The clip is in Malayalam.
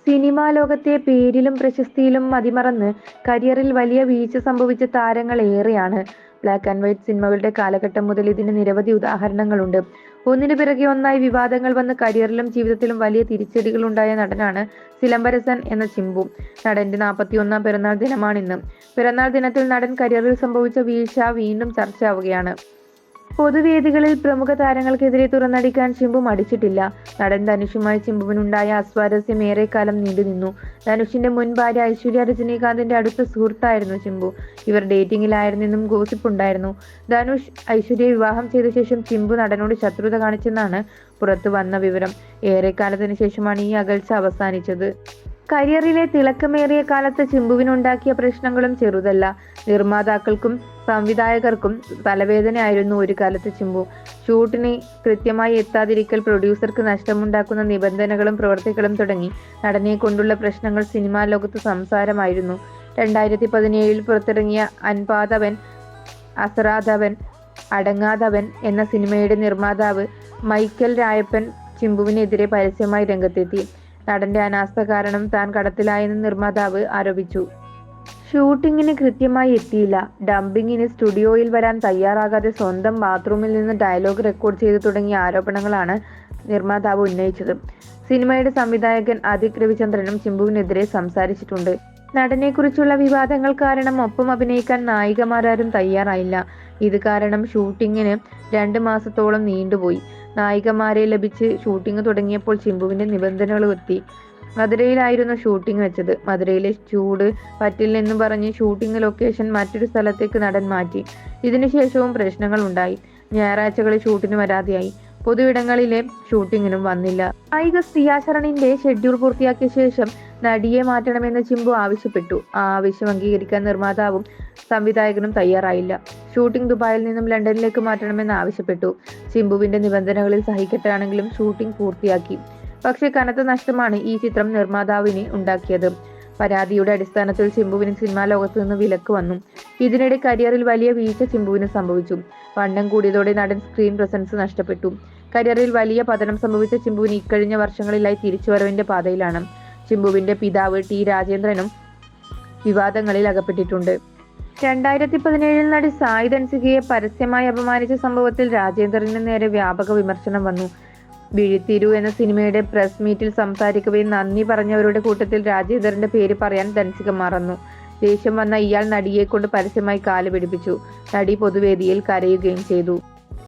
സിനിമാ ലോകത്തെ പേരിലും പ്രശസ്തിയിലും മതിമറന്ന് കരിയറിൽ വലിയ വീഴ്ച സംഭവിച്ച താരങ്ങൾ ഏറെയാണ്. ബ്ലാക്ക് ആൻഡ് വൈറ്റ് സിനിമകളുടെ കാലഘട്ടം മുതൽ ഇതിന് നിരവധി ഉദാഹരണങ്ങളുണ്ട്. ഒന്നിനു പിറകെ ഒന്നായി വിവാദങ്ങൾ വന്ന് കരിയറിലും ജീവിതത്തിലും വലിയ തിരിച്ചടികളുണ്ടായ നടനാണ് സിലമ്പരസൻ എന്ന ചിമ്പു. നടന്റെ 41ാം പിറന്നാൾ ദിനമാണിന്ന്. പിറന്നാൾ ദിനത്തിൽ നടൻ കരിയറിൽ സംഭവിച്ച വീഴ്ച വീണ്ടും ചർച്ചയാവുകയാണ്. പൊതുവേദികളിൽ പ്രമുഖ താരങ്ങൾക്കെതിരെ തുറന്നടിക്കാൻ ചിമ്പു മടിച്ചിട്ടില്ല. നടൻ ധനുഷുമായി ചിമ്പുവിനുണ്ടായ അസ്വാരസ്യം ഏറെക്കാലം നീണ്ടുനിന്നു. ധനുഷിന്റെ മുൻ ഭാര്യ ഐശ്വര്യ രജനീകാന്തിന്റെ അടുത്ത സുഹൃത്തായിരുന്നു ചിമ്പു. ഇവർ ഡേറ്റിംഗിലായിരുന്നെന്നും ഗോസിപ്പുണ്ടായിരുന്നു. ധനുഷ് ഐശ്വര്യയെ വിവാഹം ചെയ്ത ശേഷം ചിമ്പു നടനോട് ശത്രുത കാണിച്ചെന്നാണ് പുറത്തു വന്ന വിവരം. ഏറെക്കാലത്തിന് ശേഷമാണ് ഈ അകൽച്ച അവസാനിച്ചത്. കരിയറിലെ തിളക്കമേറിയ കാലത്ത് ചിമ്പുവിനുണ്ടാക്കിയ പ്രശ്നങ്ങളും ചെറുതല്ല. നിർമ്മാതാക്കൾക്കും സംവിധായകർക്കും തലവേദനയായിരുന്നു ഒരു കാലത്ത് ചിമ്പു. ഷൂട്ടിന് കൃത്യമായി എത്താതിരിക്കൽ, പ്രൊഡ്യൂസർക്ക് നഷ്ടമുണ്ടാക്കുന്ന നിബന്ധനകളും പ്രവർത്തികളും തുടങ്ങി നടനെ കൊണ്ടുള്ള പ്രശ്നങ്ങൾ സിനിമാ ലോകത്ത് സംസാരമായിരുന്നു. 2017 പുറത്തിറങ്ങിയ അൻപാതവൻ, അസറാതവൻ, അടങ്ങാതവൻ എന്ന സിനിമയുടെ നിർമ്മാതാവ് മൈക്കൽ രായപ്പൻ ചിമ്പുവിനെതിരെ പരസ്യമായി രംഗത്തെത്തി. നടന്റെ അനാസ്ഥ കാരണം താൻ കടത്തിലായെന്ന് നിർമ്മാതാവ് ആരോപിച്ചു. ഷൂട്ടിങ്ങിന് കൃത്യമായി എത്തിയില്ല, ഡബിങ്ങിന് സ്റ്റുഡിയോയിൽ വരാൻ തയ്യാറാകാതെ സ്വന്തം ബാത്റൂമിൽ നിന്ന് ഡയലോഗ് റെക്കോർഡ് ചെയ്തു തുടങ്ങിയ ആരോപണങ്ങളാണ് നിർമ്മാതാവ് ഉന്നയിച്ചത്. സിനിമയുടെ സംവിധായകൻ അതിക് രവിചന്ദ്രനും ചിമ്പുവിനെതിരെ സംസാരിച്ചിട്ടുണ്ട്. നടനെക്കുറിച്ചുള്ള വിവാദങ്ങൾ കാരണം ഒപ്പം അഭിനയിക്കാൻ നായികമാരാരും തയ്യാറായില്ല. ഇത് കാരണം ഷൂട്ടിങ്ങിന് 2 മാസത്തോളം നീണ്ടുപോയി. നായികമാരെ ലഭിച്ച് ഷൂട്ടിംഗ് തുടങ്ങിയപ്പോൾ ചിമ്പുവിന്റെ നിബന്ധനകൾ എത്തി. മധുരയിലായിരുന്നു ഷൂട്ടിംഗ് വെച്ചത്. മധുരയിലെ ചൂട് പറ്റില്ലെന്ന് പറഞ്ഞ് ഷൂട്ടിംഗ് ലൊക്കേഷൻ മറ്റൊരു സ്ഥലത്തേക്ക് നടൻ മാറ്റി. ഇതിനുശേഷവും പ്രശ്നങ്ങൾ ഉണ്ടായി. ഞായറാഴ്ചകളിൽ ഷൂട്ടിന് വരാതെയായി. പൊതുയിടങ്ങളിലെ ഷൂട്ടിങ്ങിനും വന്നില്ല. നായിക ശ്രിയ ശരണിന്റെ ഷെഡ്യൂൾ പൂർത്തിയാക്കിയ ശേഷം നടിയെ മാറ്റണമെന്ന് ചിമ്പു ആവശ്യപ്പെട്ടു. ആ ആവശ്യം അംഗീകരിക്കാൻ നിർമ്മാതാവും സംവിധായകനും തയ്യാറായില്ല. ഷൂട്ടിംഗ് ദുബായിൽ നിന്നും ലണ്ടനിലേക്ക് മാറ്റണമെന്ന് ആവശ്യപ്പെട്ടു. ചിമ്പുവിന്റെ നിബന്ധനകളിൽ സഹിക്കെട്ടാണെങ്കിലും ഷൂട്ടിംഗ് പൂർത്തിയാക്കി. പക്ഷേ കനത്ത നഷ്ടമാണ് ഈ ചിത്രം നിർമ്മാതാവിന് ഉണ്ടാക്കിയത്. പരാതിയുടെ അടിസ്ഥാനത്തിൽ ചിമ്പുവിന് സിനിമാ ലോകത്ത് നിന്ന് വിലക്ക് വന്നു. ഇതിനിടെ കരിയറിൽ വലിയ വീഴ്ച ചിമ്പുവിന് സംഭവിച്ചു. വണ്ണം കൂടിയതോടെ നടൻ സ്ക്രീൻ പ്രസൻസ് നഷ്ടപ്പെട്ടു. കരിയറിൽ വലിയ പതനം സംഭവിച്ച ചിമ്പുവിന് ഇക്കഴിഞ്ഞ വർഷങ്ങളിലായി തിരിച്ചുവരവിന്റെ പാതയിലാണ്. ചിമ്പുവിന്റെ പിതാവ് ടി രാജേന്ദ്രനും വിവാദങ്ങളിൽ അകപ്പെട്ടിട്ടുണ്ട്. 2017 നടി സായി ധൻസികയെ പരസ്യമായി അപമാനിച്ച സംഭവത്തിൽ രാജേന്ദ്രന് നേരെ വ്യാപക വിമർശനം വന്നു. വിഴിത്തിരു എന്ന സിനിമയുടെ പ്രസ് മീറ്റിൽ സംസാരിക്കവേ നന്ദി പറഞ്ഞവരുടെ കൂട്ടത്തിൽ രാജേന്ദ്രന്റെ പേര് പറയാൻ ധൻസിക മറന്നു. ദേഷ്യം വന്ന ഇയാൾ നടിയെ കൊണ്ട് പരസ്യമായി കാല് പിടിപ്പിച്ചു. നടി പൊതുവേദിയിൽ കരയുകയും ചെയ്തു.